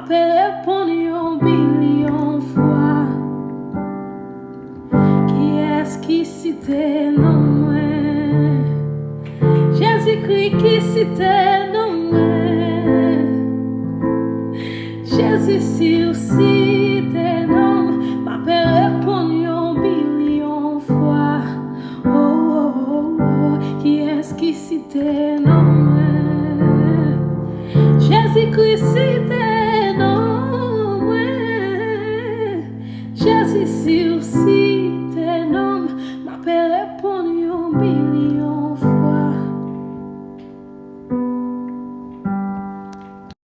pe répondre un billion fois. Qui est-ce qui citait non moi? Jésus-Christ qui citait non moi? Jésus si cité non, ma pe répondre un billion fois. Oh, oh, oh, oh. Qui est-ce qui citait non moi? Jésus-Christ cité non moi? Jésus si